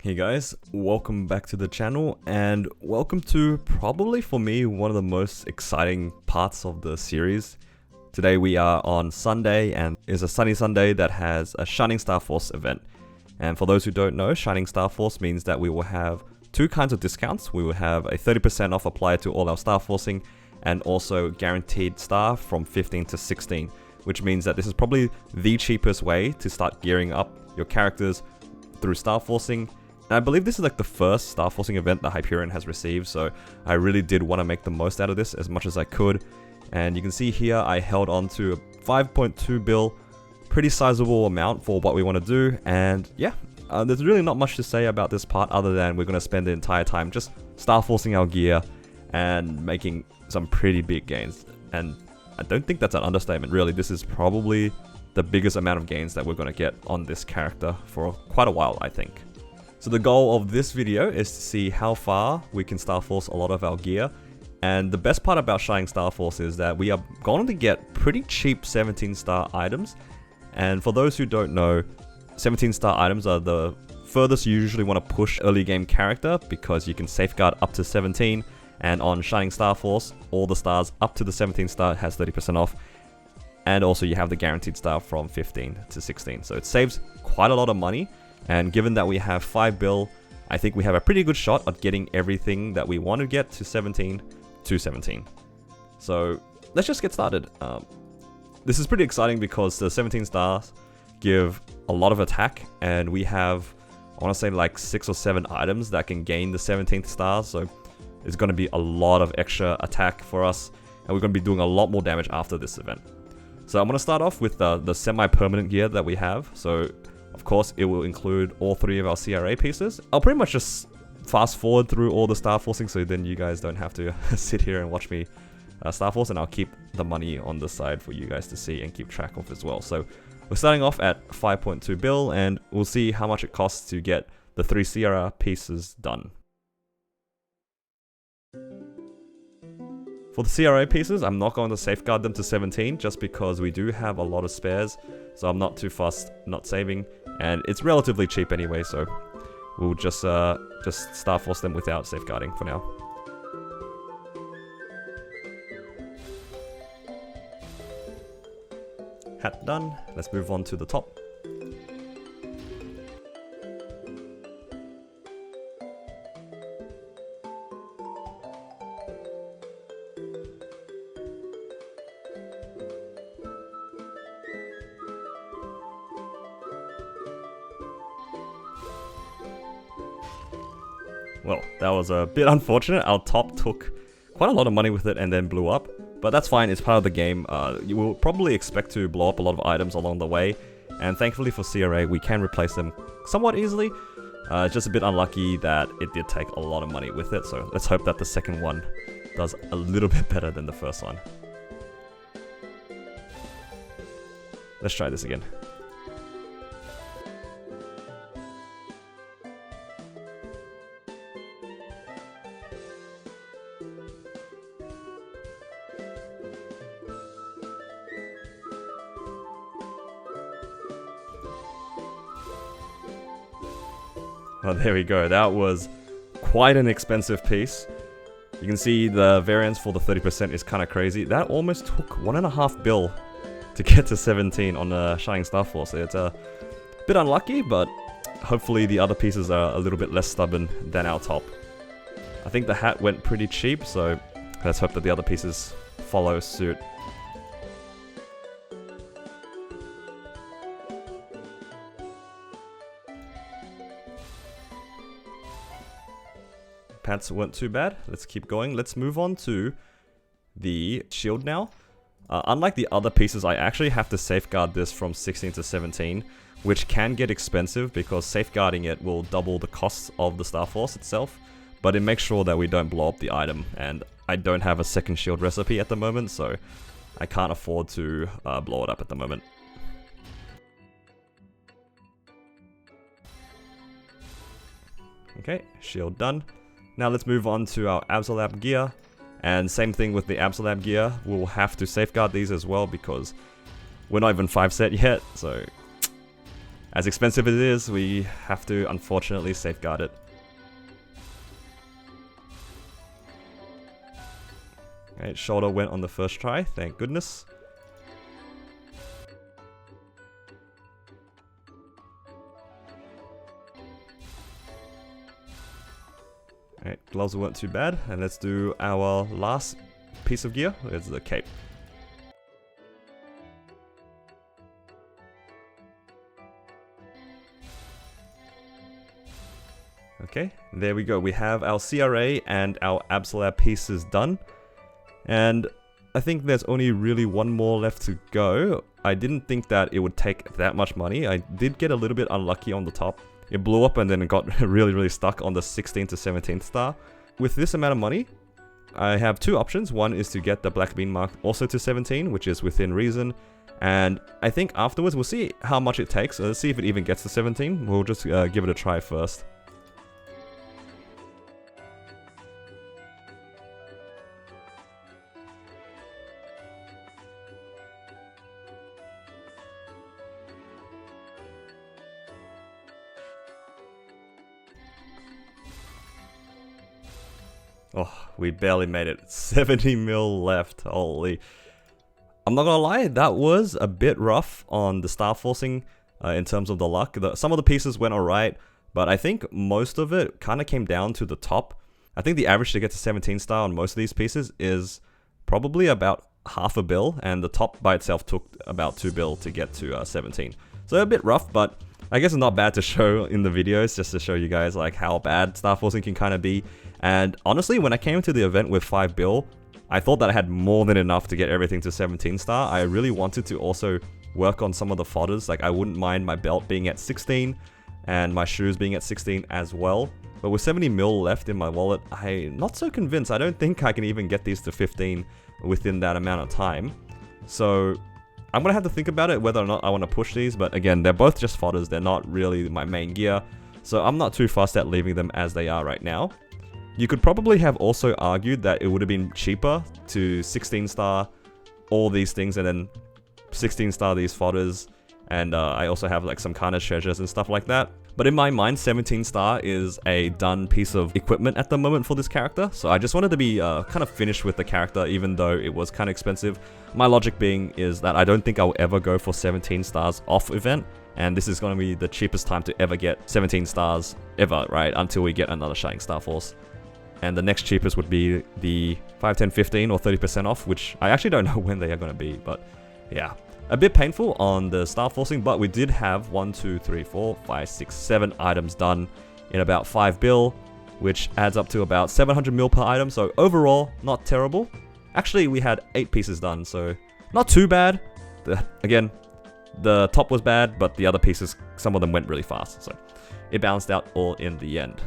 Hey guys, welcome back to the channel and welcome to probably for me one of the most exciting parts of the series. Today we are on Sunday and it's a sunny Sunday that has a Shining Starforce event. And for those who don't know, Shining Starforce means that we will have two kinds of discounts. We will have a 30% off applied to all our Starforcing and also guaranteed star from 15 to 16, which means that this is probably the cheapest way to start gearing up your characters through Starforcing. And I believe this is like the first Starforcing event that Hyperion has received, so I really did want to make the most out of this as much as I could. And you can see here I held on to a 5.2 bill, pretty sizable amount for what we want to do. And yeah, there's really not much to say about this part other than we're going to spend the entire time just Starforcing our gear and making some pretty big gains. And I don't think that's an understatement, really. This is probably the biggest amount of gains that we're going to get on this character for quite a while, I think. So the goal of this video is to see how far we can Starforce a lot of our gear. And the best part about Shining Starforce is that we are going to get pretty cheap 17-star items. And for those who don't know, 17-star items are the furthest you usually want to push early game character because you can safeguard up to 17. And on Shining Starforce, all the stars up to the 17 star has 30% off. And also you have the guaranteed star from 15 to 16. So it saves quite a lot of money. And given that we have 5 bill, I think we have a pretty good shot at getting everything that we want to get to 17 to 17. So let's just get started. This is pretty exciting because the 17 stars give a lot of attack, and we have, I want to say like 6 or 7 items that can gain the 17th star. So it's going to be a lot of extra attack for us, and we're going to be doing a lot more damage after this event. So I'm going to start off with the semi-permanent gear that we have. So of course, it will include all 3 of our CRA pieces. I'll pretty much just fast forward through all the Starforcing so then you guys don't have to sit here and watch me Starforce, and I'll keep the money on the side for you guys to see and keep track of as well. So we're starting off at 5.2 bill, and we'll see how much it costs to get the 3 CRA pieces done. For the CRA pieces, I'm not going to safeguard them to 17 just because we do have a lot of spares, so I'm not too fussed not saving, and it's relatively cheap anyway, so we'll just Starforce them without safeguarding for now. Hat done. Let's move on to the top. Well, that was a bit unfortunate. Our top took quite a lot of money with it and then blew up. But that's fine, it's part of the game. You will probably expect to blow up a lot of items along the way. And thankfully for CRA, we can replace them somewhat easily. It's just a bit unlucky that it did take a lot of money with it. So let's hope that the second one does a little bit better than the first one. Let's try this again. Oh, there we go. That was quite an expensive piece. You can see the variance for the 30% is kind of crazy. That almost took 1.5 bill to get to 17 on the Shining Starforce. It's a bit unlucky, but hopefully the other pieces are a little bit less stubborn than our top. I think the hat went pretty cheap, so let's hope that the other pieces follow suit. Pants weren't too bad. Let's keep going. Let's move on to the shield now. Unlike the other pieces, I actually have to safeguard this from 16 to 17, which can get expensive because safeguarding it will double the costs of the Starforce itself, but it makes sure that we don't blow up the item, and I don't have a second shield recipe at the moment, so I can't afford to blow it up at the moment. Okay, shield done. Now let's move on to our Absolab gear, and same thing with the Absolab gear. We'll have to safeguard these as well because we're not even 5 set yet, so as expensive as it is, we have to unfortunately safeguard it. Alright, shoulder went on the first try, thank goodness. Alright, gloves weren't too bad, and let's do our last piece of gear. It's the cape. Okay, there we go. We have our CRA and our Absolab pieces done. And I think there's only really one more left to go. I didn't think that it would take that much money. I did get a little bit unlucky on the top. It blew up and then it got really stuck on the 16th to 17th star. With this amount of money, I have two options. One is to get the Black Bean Mark also to 17, which is within reason. And I think afterwards we'll see how much it takes. Let's see if it even gets to 17. We'll just give it a try first. Oh, we barely made it. 70 mil left. Holy. I'm not gonna lie, that was a bit rough on the Starforcing in terms of the luck. Some of the pieces went alright, but I think most of it kind of came down to the top. I think the average to get to 17 star on most of these pieces is probably about half a bill, and the top by itself took about 2 bill to get to 17. So a bit rough, but I guess it's not bad to show in the videos, just to show you guys like how bad Starforcing can kind of be. And honestly, when I came to the event with 5 bill, I thought that I had more than enough to get everything to 17 star. I really wanted to also work on some of the fodders. Like I wouldn't mind my belt being at 16 and my shoes being at 16 as well. But with 70 mil left in my wallet, I'm not so convinced. I don't think I can even get these to 15 within that amount of time. So I'm going to have to think about it whether or not I want to push these. But again, they're both just fodders. They're not really my main gear. So I'm not too fussed at leaving them as they are right now. You could probably have also argued that it would have been cheaper to 16 star all these things and then 16 star these fodders. And I also have like some Carnage treasures and stuff like that. But in my mind, 17 star is a done piece of equipment at the moment for this character. So I just wanted to be kind of finished with the character, even though it was kind of expensive. My logic being is that I don't think I'll ever go for 17 stars off event. And this is going to be the cheapest time to ever get 17 stars ever, right? Until we get another Shining Starforce. And the next cheapest would be the 5, 10, 15 or 30% off, which I actually don't know when they are going to be, but yeah. A bit painful on the Starforcing, but we did have 1, 2, 3, 4, 5, 6, 7 items done in about 5 bill, which adds up to about 700 mil per item, so overall, not terrible. Actually, we had 8 pieces done, so not too bad. Again, the top was bad, but the other pieces, some of them went really fast, so it balanced out all in the end.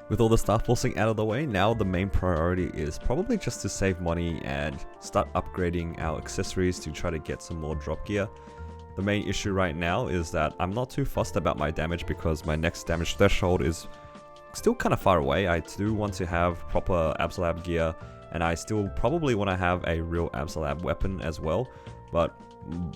With all the Starforcing out of the way, now the main priority is probably just to save money and start upgrading our accessories to try to get some more drop gear. The main issue right now is that I'm not too fussed about my damage because my next damage threshold is still kind of far away. I do want to have proper Absolab gear, and I still probably want to have a real Absolab weapon as well. But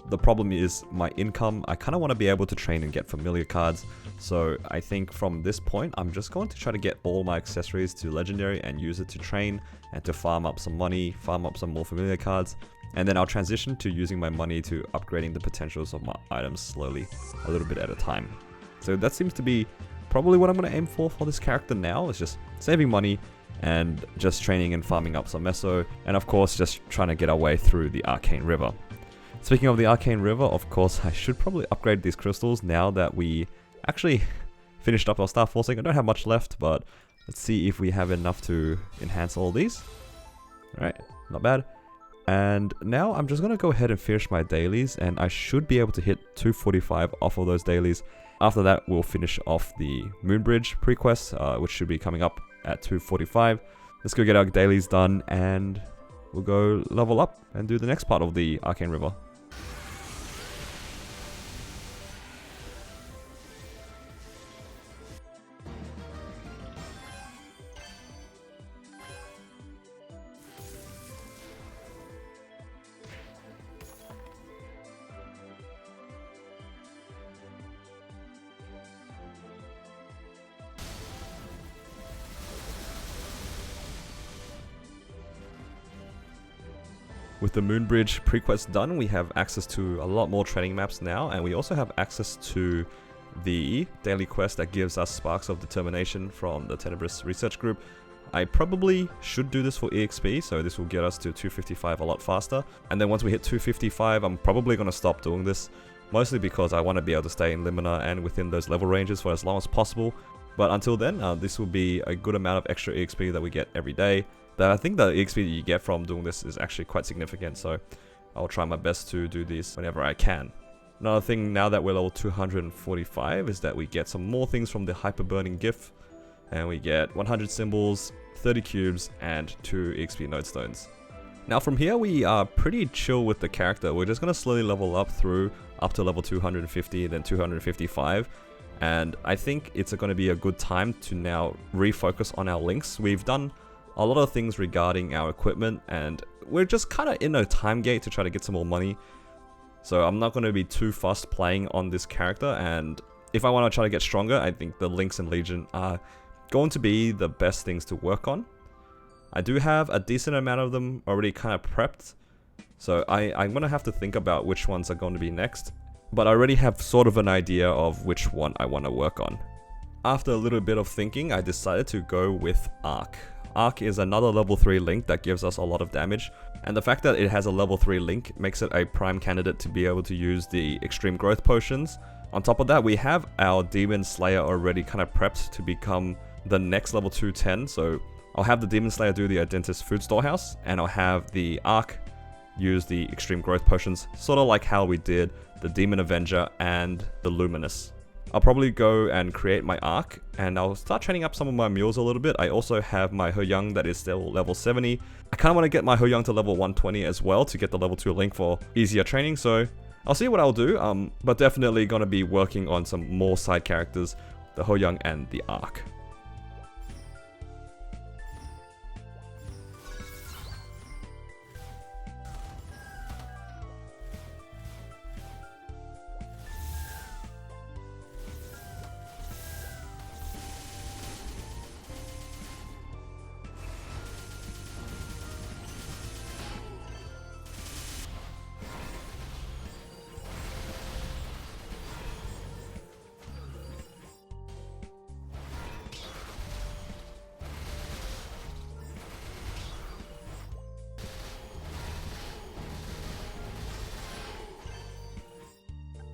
the problem is my income. I kind of want to be able to train and get familiar cards. So I think from this point, I'm just going to try to get all my accessories to legendary and use it to train and to farm up some money, farm up some more familiar cards. And then I'll transition to using my money to upgrading the potentials of my items slowly, a little bit at a time. So that seems to be probably what I'm going to aim for this character now. It's just saving money and just training and farming up some meso. And of course, just trying to get our way through the Arcane River. Speaking of the Arcane River, of course, I should probably upgrade these crystals now that we actually finished up our Starforcing. I don't have much left, but let's see if we have enough to enhance all these. Alright, not bad. And now I'm just going to go ahead and finish my dailies, and I should be able to hit 245 off of those dailies. After that, we'll finish off the Moonbridge pre-quest, which should be coming up at 245. Let's go get our dailies done, and we'll go level up and do the next part of the Arcane River. With the Moonbridge prequest done, we have access to a lot more training maps now, and we also have access to the daily quest that gives us Sparks of Determination from the Tenebrous Research Group. I probably should do this for EXP, so this will get us to 255 a lot faster. And then once we hit 255, I'm probably going to stop doing this, mostly because I want to be able to stay in Limina and within those level ranges for as long as possible. But until then, this will be a good amount of extra EXP that we get every day. I think the EXP that you get from doing this is actually quite significant, so I'll try my best to do this whenever I can. Another thing now that we're level 245 is that we get some more things from the Hyperburning GIF, and we get 100 symbols, 30 cubes, and 2 EXP node stones. Now from here we are pretty chill with the character. We're just going to slowly level up to level 250, then 255. And I think it's going to be a good time to now refocus on our links. We've done a lot of things regarding our equipment, and we're just kind of in a time gate to try to get some more money. So I'm not going to be too fussed playing on this character, and if I want to try to get stronger, I think the links in Legion are going to be the best things to work on. I do have a decent amount of them already kind of prepped, so I'm going to have to think about which ones are going to be next, but I already have sort of an idea of which one I want to work on. After a little bit of thinking, I decided to go with Arc. Arc is another level 3 link that gives us a lot of damage, and the fact that it has a level 3 link makes it a prime candidate to be able to use the extreme growth potions. On top of that, we have our Demon Slayer already kind of prepped to become the next level 210, so I'll have the Demon Slayer do the Adentis Food Storehouse, and I'll have the Arc use the extreme growth potions, sort of like how we did the Demon Avenger and the Luminous. I'll probably go and create my Arc, and I'll start training up some of my mules a little bit. I also have my Hyperion that is still level 70. I kind of want to get my Hyperion to level 120 as well to get the level 2 link for easier training, so I'll see what I'll do, but definitely going to be working on some more side characters, the Hyperion and the Arc.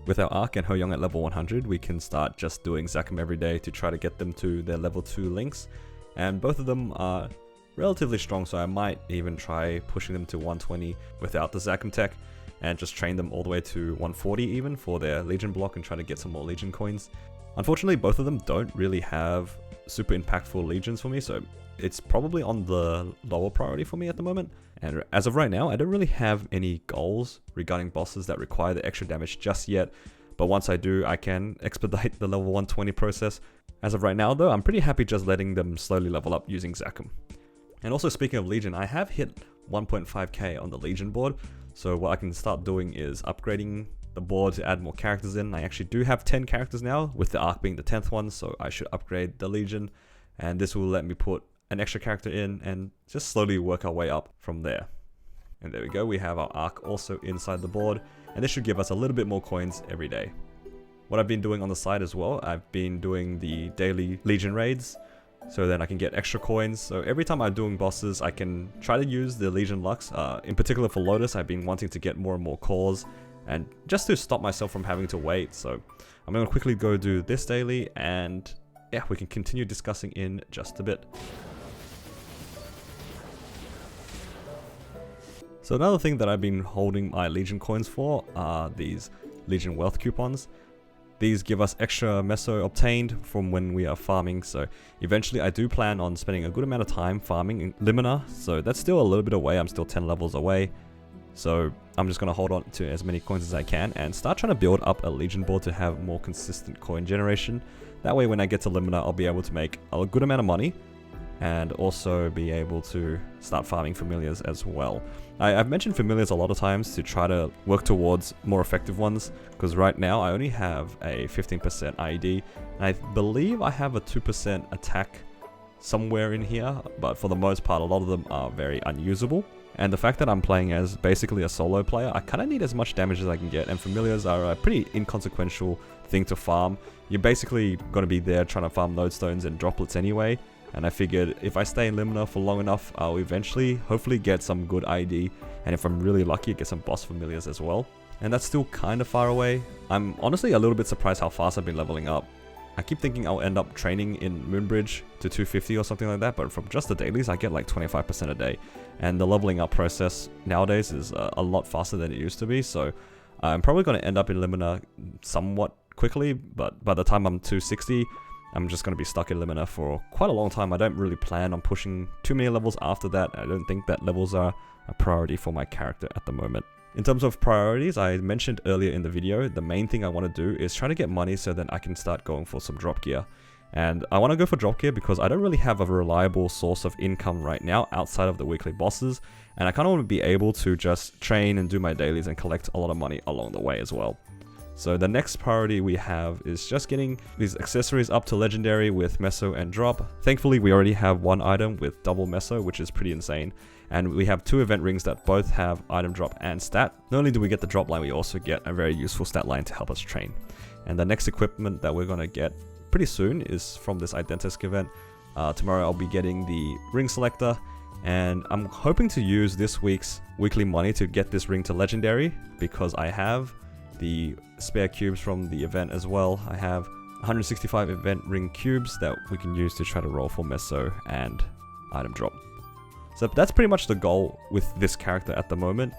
With our Arc and Hyperion at level 100, we can start just doing Zachem every day to try to get them to their level 2 links. And both of them are relatively strong, so I might even try pushing them to 120 without the Zachem tech, and just train them all the way to 140 even for their Legion block and try to get some more Legion coins. Unfortunately, both of them don't really have super impactful Legions for me, so it's probably on the lower priority for me at the moment. And as of right now, I don't really have any goals regarding bosses that require the extra damage just yet, but once I do, I can expedite the level 120 process. As of right now though, I'm pretty happy just letting them slowly level up using Zachem. And also speaking of Legion, I have hit 1.5k on the Legion board, so what I can start doing is upgrading the board to add more characters in. I actually do have 10 characters now, with the Arc being the 10th one, so I should upgrade the Legion, and this will let me put an extra character in and just slowly work our way up from there. And there we go, we have our Arc also inside the board, and this should give us a little bit more coins every day. What I've been doing on the side as well, I've been doing the daily Legion raids, so then I can get extra coins. So every time I'm doing bosses, I can try to use the Legion Lux. In particular for Lotus, I've been wanting to get more and more cores, and just to stop myself from having to wait. So I'm going to quickly go do this daily, and yeah, we can continue discussing in just a bit. So another thing that I've been holding my Legion coins for are these Legion Wealth coupons. These give us extra meso obtained from when we are farming, so eventually I do plan on spending a good amount of time farming in Limina, so that's still a little bit away. I'm still 10 levels away, so I'm just going to hold on to as many coins as I can and start trying to build up a Legion board to have more consistent coin generation. That way when I get to Limina, I'll be able to make a good amount of money and also be able to start farming familiars as well. I've mentioned familiars a lot of times to try to work towards more effective ones, because right now I only have a 15% IED, and I believe I have a 2% attack somewhere in here, but for the most part a lot of them are very unusable. And the fact that I'm playing as basically a solo player, I kind of need as much damage as I can get, and familiars are a pretty inconsequential thing to farm. You're basically going to be there trying to farm nodestones and droplets anyway, and I figured if I stay in Limina for long enough, I'll eventually hopefully get some good ID, and if I'm really lucky, get some boss familiars as well. And that's still kind of far away. I'm honestly a little bit surprised how fast I've been leveling up. I keep thinking I'll end up training in Moonbridge to 250 or something like that, but from just the dailies, I get like 25% a day. And the leveling up process nowadays is a lot faster than it used to be, so I'm probably going to end up in Limina somewhat quickly, but by the time I'm 260, I'm just going to be stuck in Limina for quite a long time. I don't really plan on pushing too many levels after that. I don't think that levels are a priority for my character at the moment. In terms of priorities, I mentioned earlier in the video, the main thing I want to do is try to get money so that I can start going for some drop gear. And I want to go for drop gear because I don't really have a reliable source of income right now outside of the weekly bosses, and I kind of want to be able to just train and do my dailies and collect a lot of money along the way as well. So the next priority we have is just getting these accessories up to legendary with meso and drop. Thankfully, we already have one item with double meso, which is pretty insane. And we have 2 event rings that both have item drop and stat. Not only do we get the drop line, we also get a very useful stat line to help us train. And the next equipment that we're going to get pretty soon is from this Identisk event. Tomorrow I'll be getting the ring selector, and I'm hoping to use this week's weekly money to get this ring to legendary because I have the spare cubes from the event as well. I have 165 event ring cubes that we can use to try to roll for meso and item drop. So that's pretty much the goal with this character at the moment.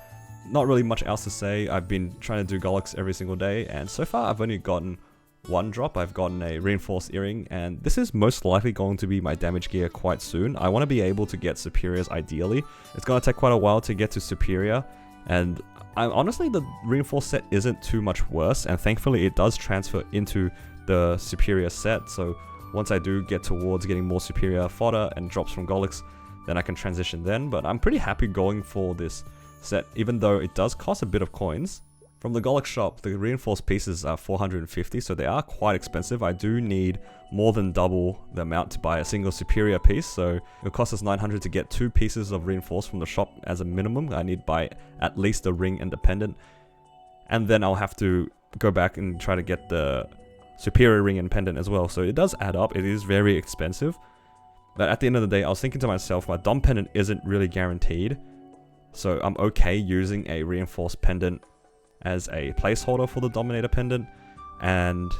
Not really much else to say. I've been trying to do Golux every single day, and so far I've only gotten 1 drop. I've gotten a reinforced earring, and this is most likely going to be my damage gear quite soon. I want to be able to get superiors ideally. It's going to take quite a while to get to superior, and honestly the reinforced set isn't too much worse, and thankfully it does transfer into the superior set. So once I do get towards getting more superior fodder and drops from Golux, then I can transition then. But I'm pretty happy going for this set, even though it does cost a bit of coins. From the Golux shop, the reinforced pieces are 450, so they are quite expensive. I do need more than double the amount to buy a single superior piece, so it costs us 900 to get 2 pieces of reinforced from the shop as a minimum. I need to buy at least a ring and a pendant, and then I'll have to go back and try to get the superior ring and pendant as well. So it does add up. It is very expensive, but at the end of the day, I was thinking to myself, my Dom pendant isn't really guaranteed, so I'm okay using a reinforced pendant as a placeholder for the Dominator pendant. And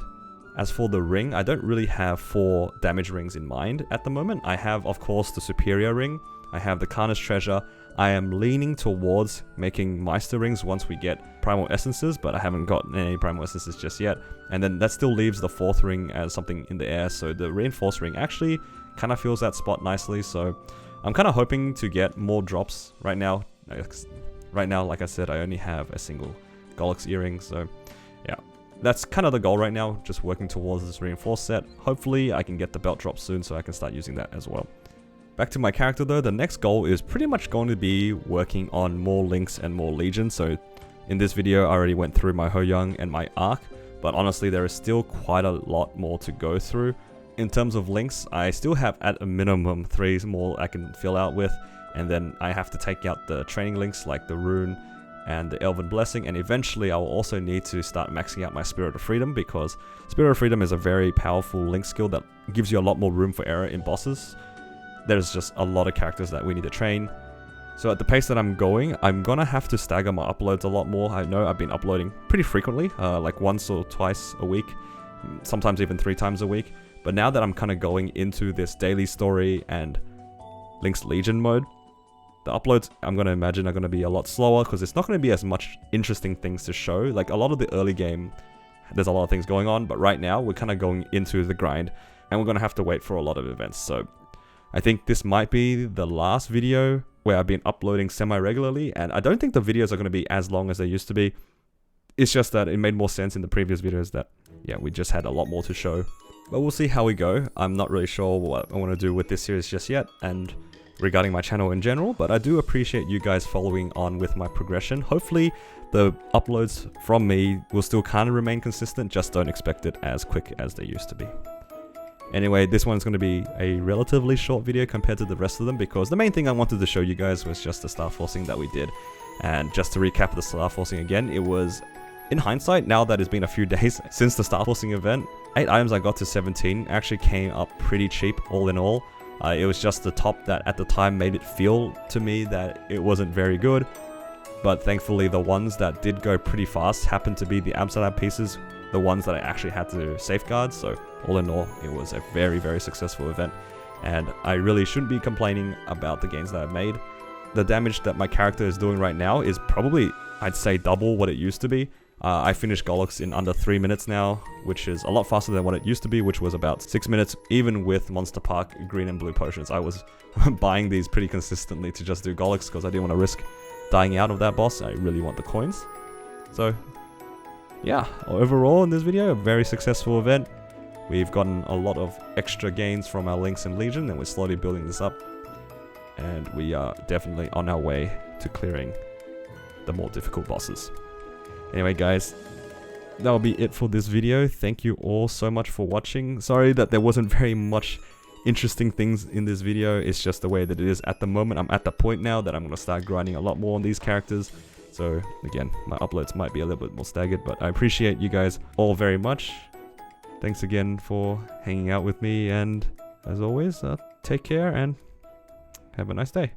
as for the ring, I don't really have 4 damage rings in mind at the moment. I have, of course, the superior ring. I have the Carnage treasure. I am leaning towards making Meister rings once we get primal essences, but I haven't gotten any primal essences just yet. And then that still leaves the 4th ring as something in the air, so the reinforced ring actually kind of fills that spot nicely. So I'm kind of hoping to get more drops right now. Right now, like I said, I only have a single Golux earring, so yeah, that's kind of the goal right now, just working towards this reinforced set. Hopefully I can get the belt drop soon so I can start using that as well. Back to my character though, the next goal is pretty much going to be working on more links and more legions. So in this video I already went through my Ho Young and my Arc, but honestly there is still quite a lot more to go through. In terms of links, I still have at a minimum 3 more I can fill out with, and then I have to take out the training links like the Rune and the Elven Blessing, and eventually I will also need to start maxing out my Spirit of Freedom, because Spirit of Freedom is a very powerful link skill that gives you a lot more room for error in bosses. There's just a lot of characters that we need to train. So at the pace that I'm going, I'm gonna have to stagger my uploads a lot more. I know I've been uploading pretty frequently, like once or twice a week, sometimes even 3 times a week. But now that I'm kind of going into this daily story and Link's Legion mode, the uploads, I'm going to imagine, are going to be a lot slower because it's not going to be as much interesting things to show. Like a lot of the early game, there's a lot of things going on, but right now we're kind of going into the grind and we're going to have to wait for a lot of events. So I think this might be the last video where I've been uploading semi-regularly, and I don't think the videos are going to be as long as they used to be. It's just that it made more sense in the previous videos that, yeah, we just had a lot more to show. But we'll see how we go. I'm not really sure what I want to do with this series just yet, and regarding my channel in general, but I do appreciate you guys following on with my progression. Hopefully the uploads from me will still kind of remain consistent, just don't expect it as quick as they used to be. Anyway, this one's going to be a relatively short video compared to the rest of them, because the main thing I wanted to show you guys was just the Starforcing that we did. And just to recap the Starforcing again, it was, in hindsight, now that it's been a few days since the Starforcing event, 8 items I got to 17 actually came up pretty cheap all in all. It was just the top that at the time made it feel to me that it wasn't very good. But thankfully the ones that did go pretty fast happened to be the Amsterdam pieces, the ones that I actually had to safeguard. So all in all, it was a very, very successful event. And I really shouldn't be complaining about the gains that I've made. The damage that my character is doing right now is probably, I'd say, double what it used to be. I finished Gollux in under 3 minutes now, which is a lot faster than what it used to be, which was about 6 minutes, even with Monster Park green and blue potions. I was buying these pretty consistently to just do Gollux because I didn't want to risk dying out of that boss. I really want the coins. So yeah, overall in this video, a very successful event. We've gotten a lot of extra gains from our Lynx and Legion, and we're slowly building this up. And we are definitely on our way to clearing the more difficult bosses. Anyway guys, that'll be it for this video. Thank you all so much for watching. Sorry that there wasn't very much interesting things in this video. It's just the way that it is at the moment. I'm at the point now that I'm going to start grinding a lot more on these characters. So again, my uploads might be a little bit more staggered, but I appreciate you guys all very much. Thanks again for hanging out with me, and as always, take care and have a nice day.